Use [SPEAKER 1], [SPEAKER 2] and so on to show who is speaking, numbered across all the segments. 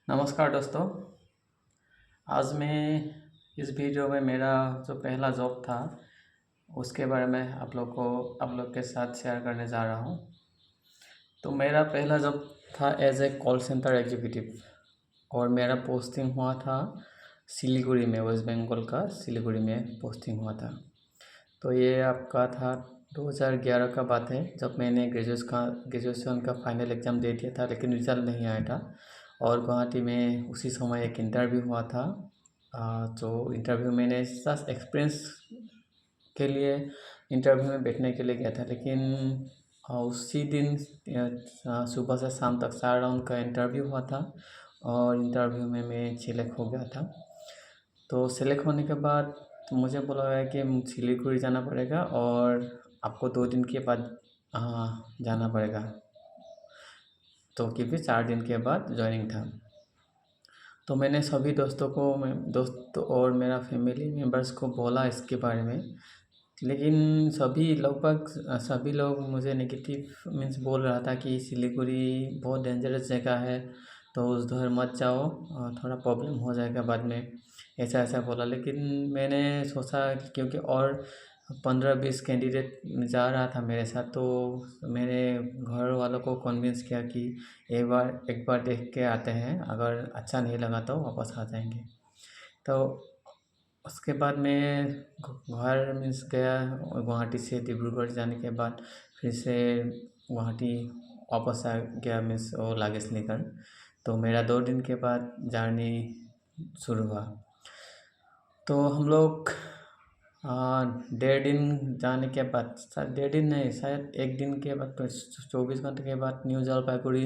[SPEAKER 1] नमस्कार दोस्तों। आज मैं इस वीडियो में मेरा जो पहला जॉब था उसके बारे में आप लोग के साथ शेयर करने जा रहा हूँ। तो मेरा पहला जॉब था as a call centre executive और मेरा पोस्टिंग हुआ था सिलीगुड़ी में, वेस्ट बंगाल का सिलीगुड़ी में पोस्टिंग हुआ था। तो ये आपका था 2011 का बात है, जब मैंने ग्रेजुएशन का फाइनल एग्ज़ाम दे दिया था, लेकिन रिज़ल्ट नहीं आया था। और गुवाहाटी में उसी समय एक इंटरव्यू हुआ था। जो इंटरव्यू मैंने जस्ट एक्सपीरियंस के लिए इंटरव्यू में बैठने के लिए गया था, लेकिन उसी दिन सुबह से शाम तक 4 राउंड का इंटरव्यू हुआ था और इंटरव्यू में मैं सिलेक्ट हो गया था। तो सेलेक्ट होने के बाद मुझे बोला गया कि सिलीगुड़ी जाना पड़ेगा और आपको 2 दिन के बाद जाना पड़ेगा। तो क्योंकि 4 दिन के बाद जॉइनिंग था। तो मैंने सभी दोस्त और मेरा फैमिली मेम्बर्स को बोला इसके बारे में, लेकिन सभी लोग मुझे नेगेटिव मीन्स बोल रहा था कि सिलीगुड़ी बहुत डेंजरस जगह है, तो उधर मत जाओ, थोड़ा प्रॉब्लम हो जाएगा बाद में, ऐसा ऐसा बोला। लेकिन मैंने सोचा कि क्योंकि और 15-20 कैंडिडेट जा रहा था मेरे साथ, तो मेरे घर वालों को कन्विंस किया कि एक बार देख के आते हैं, अगर अच्छा नहीं लगा तो वापस आ जाएंगे। तो उसके बाद मैं घर मीन्स गया, गुवाहाटी से डिब्रूगढ़ जाने के बाद फिर से गुवाहाटी वापस आ गया मीन्स वो लगेज लेकर। तो मेरा 2 दिन के बाद जर्नी शुरू हुआ। तो हम लोग 1.5 दिन जाने के बाद, शायद 1.5 दिन नहीं, शायद 1 दिन के बाद, तो 24 घंटे के बाद न्यू जलपाईगुड़ी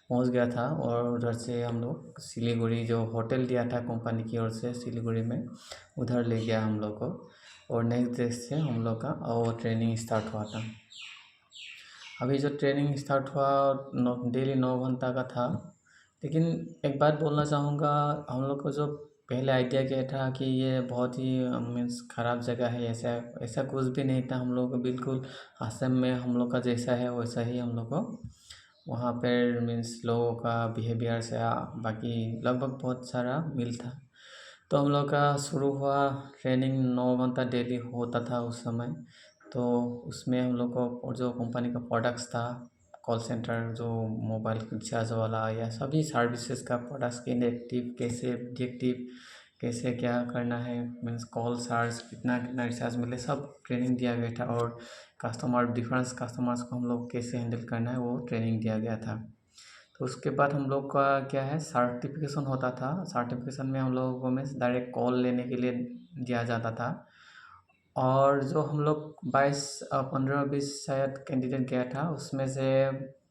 [SPEAKER 1] पहुंच गया था। और उधर से हम लोग सिलीगुड़ी, जो होटल दिया था कंपनी की ओर से सिलीगुड़ी में, उधर ले गया हम लोग को। और नेक्स्ट डे से हम लोग का और ट्रेनिंग स्टार्ट हुआ था। अभी जो ट्रेनिंग स्टार्ट हुआ डेली 9 घंटा का था। लेकिन एक बात बोलना चाहूँगा, हम लोग को जो पहले आइडिया किया था कि ये बहुत ही मीन्स ख़राब जगह है, ऐसा ऐसा कुछ भी नहीं था। हम लोग को बिल्कुल असम में हम लोग का जैसा है वैसा ही हम लोग को वहाँ पर मीन्स लोगों का बिहेवियर से बाकी लगभग बहुत सारा मिल था। तो हम लोग का शुरू हुआ ट्रेनिंग, 9 घंटा डेली होता था उस समय। तो उसमें हम लोग को जो कंपनी का प्रोडक्ट्स था, कॉल सेंटर जो मोबाइल रिचार्ज वाला या सभी सर्विसेज का प्रोडक्ट्स के इनएक्टिव कैसे डिएक्टिव कैसे क्या करना है, मीन्स कॉल चार्ज कितना कितना रिचार्ज मिले, सब ट्रेनिंग दिया गया था। और डिफरेंस कस्टमर्स को हम लोग कैसे हैंडल करना है वो ट्रेनिंग दिया गया था। तो उसके बाद हम लोग का क्या है, सर्टिफिकेशन होता था। सर्टिफिकेशन में हम लोगों को मीन्स डायरेक्ट कॉल लेने के लिए दिया जाता था। और जो हम लोग 15-20 शायद कैंडिडेट गया था, उसमें से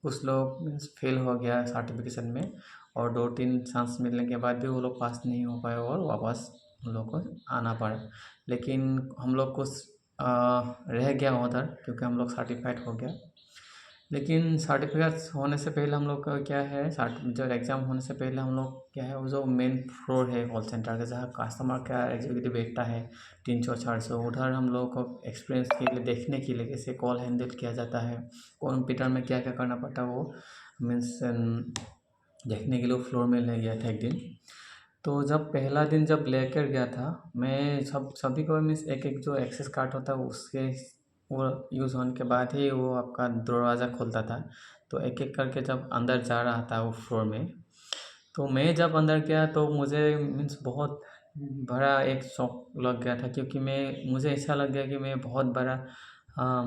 [SPEAKER 1] कुछ लोग मीन्स फेल हो गया सर्टिफिकेशन में, और 2-3 चांस मिलने के बाद भी वो लोग पास नहीं हो पाए और वापस हम लोग को आना पड़ा। लेकिन हम लोग कुछ रह गया उधर, क्योंकि हम लोग सर्टिफाइड हो गया। लेकिन सर्टिफिकेट होने से पहले हम लोग का क्या है, जो एग्ज़ाम होने से पहले हम लोग क्या है, वो जो मेन फ्लोर है कॉल सेंटर का, जहाँ कस्टमर का एग्जीक्यूटिव बैठता है 300-400, उधर हम लोग को एक्सपीरियंस के लिए, देखने के लिए कैसे कॉल हैंडल किया जाता है, कंप्यूटर में क्या क्या करना पड़ता है, वो मीन्स देखने के लिए फ्लोर में ले गया था एक दिन। तो जब पहला दिन जब लेकर गया था, मैं सभी को मीन्स एक एक जो एक्सेस कार्ड होता है उसके वो यूज़ होने के बाद ही वो आपका दरवाज़ा खोलता था। तो एक एक करके जब अंदर जा रहा था वो फ्लोर में, तो मैं जब अंदर गया तो मुझे मीन्स बहुत बड़ा एक शौक लग गया था, क्योंकि मुझे ऐसा लग गया कि मैं बहुत बड़ा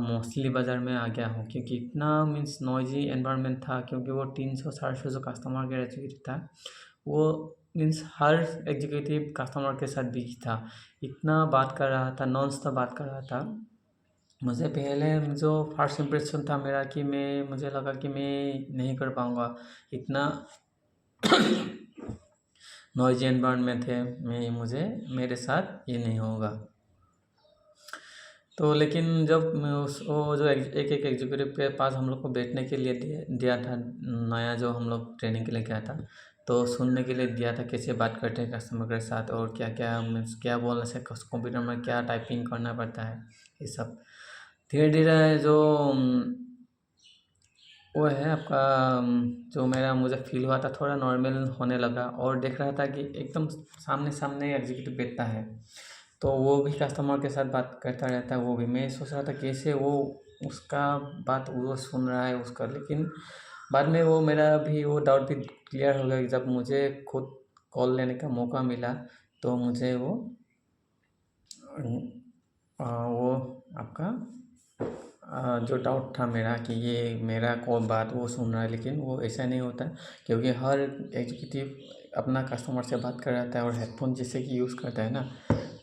[SPEAKER 1] मछली बाज़ार में आ गया हूँ। क्योंकि इतना मीन्स नॉइजी एनवायरनमेंट था, क्योंकि वो 300-400 जो कस्टमर केयर एग्जीक्यूटिव था, वो मीन्स हर एग्जीक्यूटिव कस्टमर के साथ बिजी था, इतना बात कर रहा था, नॉन स्टॉप बात कर रहा था। मुझे पहले जो फर्स्ट इम्प्रेशन था मेरा कि मुझे लगा कि मैं नहीं कर पाऊँगा, इतना नॉइजी एनवायरनमेंट है, मेरे साथ ये नहीं होगा। तो लेकिन जब मैं वो जो एक एक एग्जीक्यूटिव के पास हम लोग को बैठने के लिए दिया था, नया जो हम लोग ट्रेनिंग के लिए गया था, तो सुनने के लिए दिया था कैसे बात करते हैं कस्टमर के साथ, और क्या क्या मीन्स क्या बोलने से कंप्यूटर में क्या टाइपिंग करना पड़ता है, ये सब धीरे धीरे जो वो है आपका जो मेरा मुझे फ़ील हुआ था थोड़ा नॉर्मल होने लगा और देख रहा था कि एकदम सामने-सामने एग्ज़ीक्यूटिव बैठता है। तो वो भी कस्टमर के साथ बात करता रहता है, वो भी। मैं सोच रहा था कैसे वो उसका बात वो सुन रहा है उसका, लेकिन बाद में वो मेरा भी वो डाउट भी क्लियर हो गया कि जब मुझे खुद कॉल लेने का मौका मिला, तो मुझे वो आपका जो डाउट था मेरा कि ये मेरा कॉल बात वो सुन रहा है, लेकिन वो ऐसा नहीं होता क्योंकि हर एग्जीक्यूटिव अपना कस्टमर से बात कर रहा है और हेडफोन जैसे कि यूज़ करता है ना,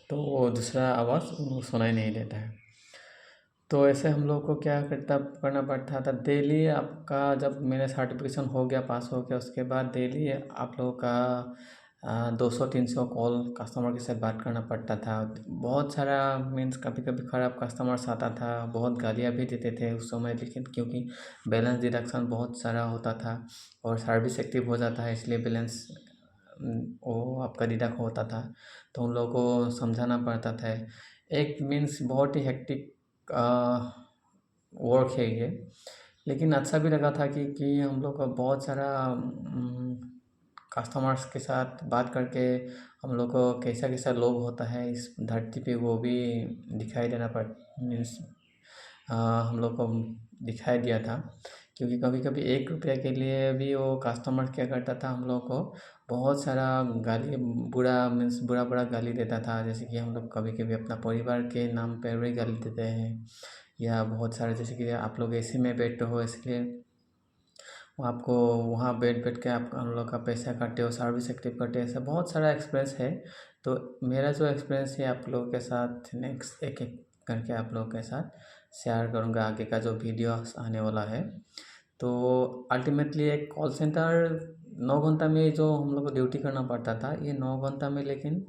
[SPEAKER 1] तो वो दूसरा आवाज़ उनको सुनाई नहीं देता है। तो ऐसे हम लोग को क्या करना पड़ता था डेली। आपका जब मेरा सर्टिफिकेशन हो गया, पास हो गया, उसके बाद डेली आप लोगों का 200-300 कॉल कस्टमर के साथ बात करना पड़ता था। बहुत सारा मीन्स कभी-कभी ख़राब कस्टमर्स आता था, बहुत गालियाँ भी देते थे उस समय, लेकिन क्योंकि बैलेंस डिडक्शन बहुत सारा होता था और सर्विस एक्टिव हो जाता है, इसलिए बैलेंस वो आपका डिडक्ट होता था, तो उन लोगों को समझाना पड़ता था। एक मीन्स बहुत ही हेक्टिक वर्क है ये, लेकिन अच्छा भी लगा था कि हम लोग का बहुत सारा कस्टमर्स के साथ बात करके हम लोग को कैसा-कैसा लोग होता है इस धरती पे वो भी दिखाई देना पड़ मीन्स हम लोग को दिखाई दिया था। क्योंकि कभी-कभी ₹1 के लिए भी वो कस्टमर क्या करता था, हम लोग को बहुत सारा गाली बुरा मीन्स बुरा-बुरा गाली देता था। जैसे कि हम लोग कभी-कभी अपना परिवार के नाम पे भी गाली देते हैं, या बहुत सारे जैसे कि आप लोग एसी में बैठते हो इसलिए वो आपको वहाँ बैठ-बैठ के आप हम लोग का पैसा काटे हो, सर्विस एक्टिव काटे, ऐसा बहुत सारा एक्सपीरियंस है। तो मेरा जो एक्सपीरियंस है आप लोगों के साथ नेक्स्ट एक-एक करके आप लोगों के साथ शेयर करूँगा, आगे का जो वीडियोस आने वाला है। तो अल्टीमेटली एक कॉल सेंटर 9 घंटा में जो हम लोग को ड्यूटी करना पड़ता था, ये 9 घंटा में लेकिन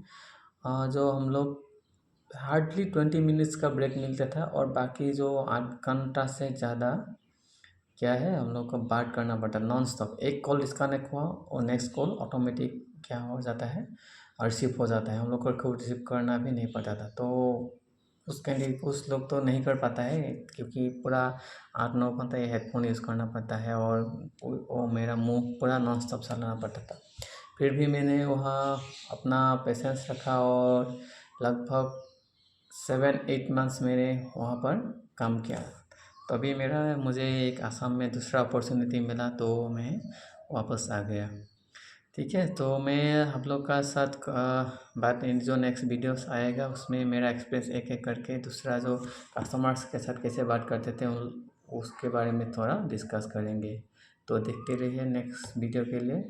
[SPEAKER 1] जो हम लोग हार्डली 20 मिनट्स का ब्रेक मिलता था और बाकी जो 8 घंटा से ज़्यादा क्या है हम लोग को बात करना पड़ता है नॉन स्टॉप। एक कॉल डिस्कनेक्ट हुआ और नेक्स्ट कॉल ऑटोमेटिक क्या हो जाता है, रिसीव हो जाता है, हम लोग को खुद रिसीव करना भी नहीं पड़ता था। तो उस कैंडिडेट कुछ लोग तो नहीं कर पाता है क्योंकि पूरा 8-9 घंटा ये हेडफोन यूज़ करना पड़ता है और वो मेरा मुंह पूरा नॉन स्टॉप चलाना पड़ता था। फिर भी मैंने वहाँ अपना पेशेंस रखा और लगभग 7-8 मंथ्स मैंने वहाँ पर काम किया। तभी मेरा मुझे एक असम में दूसरा अपॉर्चुनिटी मिला, तो मैं वापस आ गया। ठीक है, तो मैं आप लोग का साथ बात जो नेक्स्ट वीडियोस आएगा उसमें मेरा एक्सपीरियंस एक-एक करके दूसरा जो कस्टमर्स के साथ कैसे बात करते थे उसके बारे में थोड़ा डिस्कस करेंगे। तो देखते रहिए नेक्स्ट वीडियो के लिए।